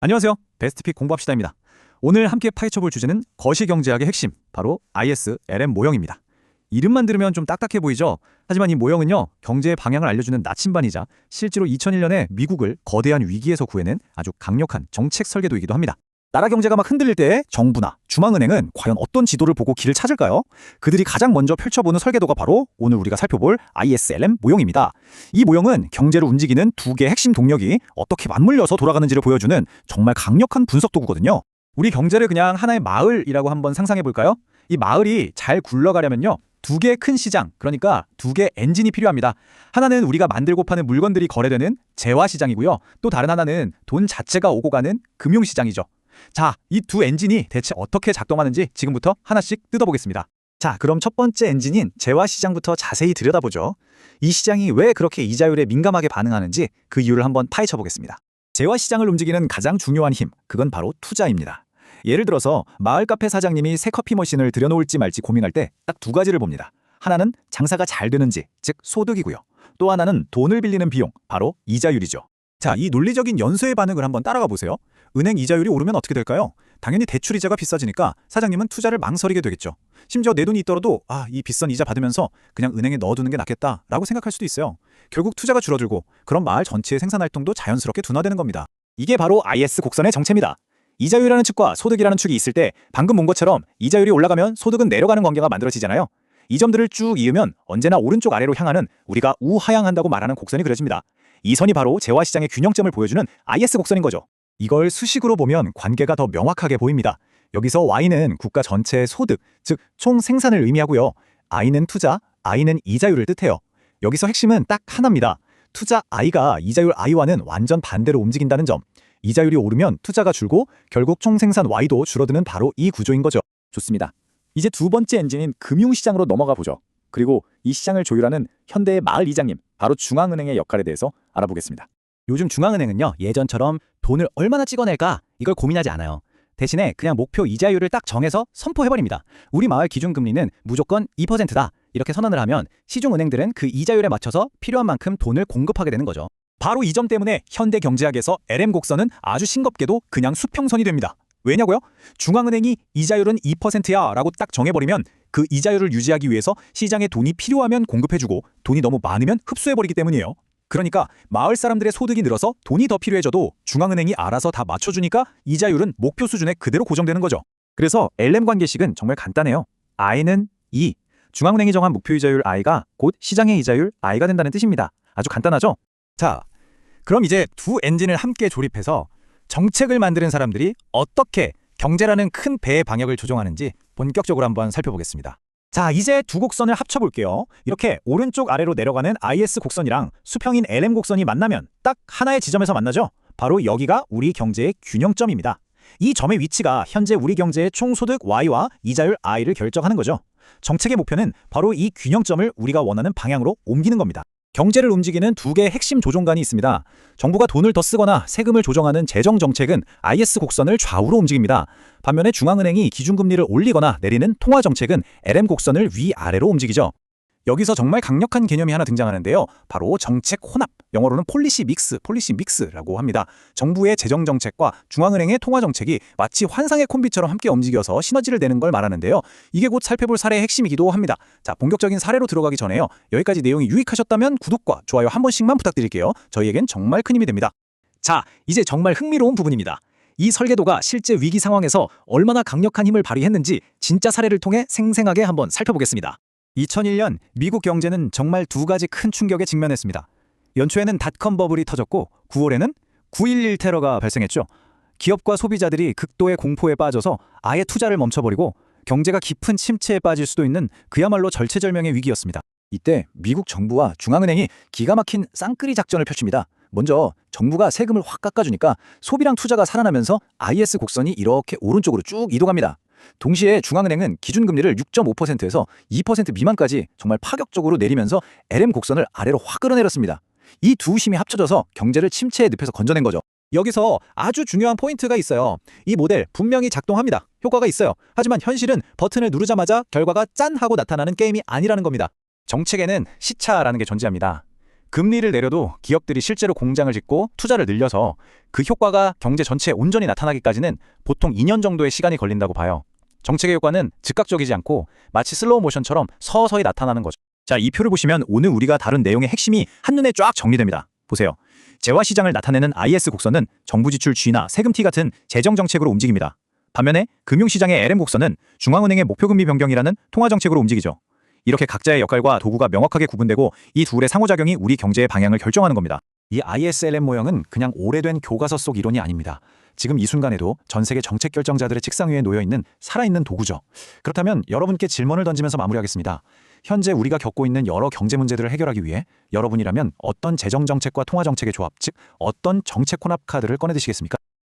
안녕하세요. 베스트픽 공부합시다입니다. 오늘 함께 파헤쳐볼 주제는 거시경제학의 핵심, 바로 ISLM 모형입니다. 이름만 들으면 좀 딱딱해 보이죠? 하지만 이 모형은요, 경제의 방향을 알려주는 나침반이자 실제로 2001년에 미국을 거대한 위기에서 구해낸 아주 강력한 정책 설계도이기도 합니다. 나라 경제가 막 흔들릴 때 정부나 중앙은행은 과연 어떤 지도를 보고 길을 찾을까요? 그들이 가장 먼저 펼쳐보는 설계도가 바로 오늘 우리가 살펴볼 ISLM 모형입니다. 이 모형은 경제를 움직이는 두 개의 핵심 동력이 어떻게 맞물려서 돌아가는지를 보여주는 정말 강력한 분석 도구거든요. 우리 경제를 그냥 하나의 마을이라고 한번 상상해 볼까요? 이 마을이 잘 굴러가려면요, 두 개의 큰 시장, 그러니까 두 개의 엔진이 필요합니다. 하나는 우리가 만들고 파는 물건들이 거래되는 재화시장이고요. 또 다른 하나는 돈 자체가 오고 가는 금융시장이죠. 자, 이 두 엔진이 대체 어떻게 작동하는지 지금부터 하나씩 뜯어보겠습니다. 자, 그럼 첫 번째 엔진인 재화시장부터 자세히 들여다보죠. 이 시장이 왜 그렇게 이자율에 민감하게 반응하는지 그 이유를 한번 파헤쳐보겠습니다. 재화시장을 움직이는 가장 중요한 힘, 그건 바로 투자입니다. 예를 들어서 마을 카페 사장님이 새 커피 머신을 들여놓을지 말지 고민할 때 딱 두 가지를 봅니다. 하나는 장사가 잘 되는지, 즉 소득이고요. 또 하나는 돈을 빌리는 비용, 바로 이자율이죠. 자, 이 논리적인 연쇄의 반응을 한번 따라가 보세요. 은행 이자율이 오르면 어떻게 될까요? 당연히 대출 이자가 비싸지니까 사장님은 투자를 망설이게 되겠죠. 심지어 내 돈이 있더라도 이 비싼 이자 받으면서 그냥 은행에 넣어두는 게 낫겠다라고 생각할 수도 있어요. 결국 투자가 줄어들고 그런 마을 전체의 생산활동도 자연스럽게 둔화되는 겁니다. 이게 바로 IS 곡선의 정체입니다. 이자율이라는 측과 소득이라는 축이 있을 때 방금 본 것처럼 이자율이 올라가면 소득은 내려가는 관계가 만들어지잖아요. 이 점들을 쭉 이으면 언제나 오른쪽 아래로 향하는, 우리가 우하향한다고 말하는 곡선이 그려집니다. 이 선이 바로 재화시장의 균형점을 보여주는 IS 곡선인 거죠. 이걸 수식으로 보면 관계가 더 명확하게 보입니다. 여기서 Y는 국가 전체의 소득, 즉 총 생산을 의미하고요. I는 투자, I는 이자율을 뜻해요. 여기서 핵심은 딱 하나입니다. 투자 I가 이자율 I와는 완전 반대로 움직인다는 점. 이자율이 오르면 투자가 줄고 결국 총 생산 Y도 줄어드는 바로 이 구조인 거죠. 좋습니다. 이제 두 번째 엔진인 금융시장으로 넘어가 보죠. 그리고 이 시장을 조율하는 현대의 마을 이장님, 바로 중앙은행의 역할에 대해서 알아보겠습니다. 요즘 중앙은행은요, 예전처럼 돈을 얼마나 찍어낼까 이걸 고민하지 않아요. 대신에 그냥 목표 이자율을 딱 정해서 선포해버립니다. 우리 마을 기준금리는 무조건 2%다 이렇게 선언을 하면 시중은행들은 그 이자율에 맞춰서 필요한 만큼 돈을 공급하게 되는 거죠. 바로 이 점 때문에 현대 경제학에서 LM 곡선은 아주 싱겁게도 그냥 수평선이 됩니다. 왜냐고요? 중앙은행이 이자율은 2%야 라고 딱 정해버리면 그 이자율을 유지하기 위해서 시장에 돈이 필요하면 공급해주고 돈이 너무 많으면 흡수해버리기 때문이에요. 그러니까 마을 사람들의 소득이 늘어서 돈이 더 필요해져도 중앙은행이 알아서 다 맞춰주니까 이자율은 목표 수준에 그대로 고정되는 거죠. 그래서 LM 관계식은 정말 간단해요. I는 2, 중앙은행이 정한 목표 이자율 I가 곧 시장의 이자율 I가 된다는 뜻입니다. 아주 간단하죠? 자, 그럼 이제 두 엔진을 함께 조립해서 정책을 만드는 사람들이 어떻게 경제라는 큰 배의 방역을 조종하는지 본격적으로 한번 살펴보겠습니다. 자, 이제 두 곡선을 합쳐볼게요. 이렇게 오른쪽 아래로 내려가는 IS 곡선이랑 수평인 LM 곡선이 만나면 딱 하나의 지점에서 만나죠. 바로 여기가 우리 경제의 균형점입니다. 이 점의 위치가 현재 우리 경제의 총소득 Y와 이자율 I를 결정하는 거죠. 정책의 목표는 바로 이 균형점을 우리가 원하는 방향으로 옮기는 겁니다. 경제를 움직이는 두 개의 핵심 조종관이 있습니다. 정부가 돈을 더 쓰거나 세금을 조정하는 재정정책은 IS 곡선을 좌우로 움직입니다. 반면에 중앙은행이 기준금리를 올리거나 내리는 통화정책은 LM 곡선을 위아래로 움직이죠. 여기서 정말 강력한 개념이 하나 등장하는데요. 바로 정책 혼합, 영어로는 폴리시 믹스라고 합니다. 정부의 재정정책과 중앙은행의 통화정책이 마치 환상의 콤비처럼 함께 움직여서 시너지를 내는 걸 말하는데요. 이게 곧 살펴볼 사례의 핵심이기도 합니다. 자, 본격적인 사례로 들어가기 전에요. 여기까지 내용이 유익하셨다면 구독과 좋아요 한 번씩만 부탁드릴게요. 저희에겐 정말 큰 힘이 됩니다. 자, 이제 정말 흥미로운 부분입니다. 이 설계도가 실제 위기 상황에서 얼마나 강력한 힘을 발휘했는지 진짜 사례를 통해 생생하게 한번 살펴보겠습니다. 2001년 미국 경제는 정말 두 가지 큰 충격에 직면했습니다. 연초에는 닷컴 버블이 터졌고 9월에는 9.11 테러가 발생했죠. 기업과 소비자들이 극도의 공포에 빠져서 아예 투자를 멈춰버리고 경제가 깊은 침체에 빠질 수도 있는 그야말로 절체절명의 위기였습니다. 이때 미국 정부와 중앙은행이 기가 막힌 쌍끌이 작전을 펼칩니다. 먼저 정부가 세금을 확 깎아주니까 소비랑 투자가 살아나면서 IS 곡선이 이렇게 오른쪽으로 쭉 이동합니다. 동시에 중앙은행은 기준금리를 6.5%에서 2% 미만까지 정말 파격적으로 내리면서 LM 곡선을 아래로 확 끌어내렸습니다. 이 두 힘이 합쳐져서 경제를 침체의 늪에서 건져낸 거죠. 여기서 아주 중요한 포인트가 있어요. 이 모델 분명히 작동합니다. 효과가 있어요. 하지만 현실은 버튼을 누르자마자 결과가 짠 하고 나타나는 게임이 아니라는 겁니다. 정책에는 시차라는 게 존재합니다. 금리를 내려도 기업들이 실제로 공장을 짓고 투자를 늘려서 그 효과가 경제 전체에 온전히 나타나기까지는 보통 2년 정도의 시간이 걸린다고 봐요. 정책의 효과는 즉각적이지 않고 마치 슬로우 모션처럼 서서히 나타나는 거죠. 자, 이 표를 보시면 오늘 우리가 다룬 내용의 핵심이 한눈에 쫙 정리됩니다. 보세요. 재화 시장을 나타내는 IS 곡선은 정부 지출 G나 세금 T 같은 재정 정책으로 움직입니다. 반면에 금융시장의 LM 곡선은 중앙은행의 목표금리 변경이라는 통화 정책으로 움직이죠. 이렇게 각자의 역할과 도구가 명확하게 구분되고 이 둘의 상호작용이 우리 경제의 방향을 결정하는 겁니다. 이 ISLM 모형은 그냥 오래된 교과서 속 이론이 아닙니다. 지금 이 순간에도 전 세계 정책 결정자들의 책상 위에 놓여있는 살아있는 도구죠. 그렇다면 여러분께 질문을 던지면서 마무리하겠습니다. 현재 우리가 겪고 있는 여러 경제 문제들을 해결하기 위해 여러분이라면 어떤 재정 정책과 통화 정책의 조합, 즉 어떤 정책 혼합 카드를 꺼내드시겠습니까?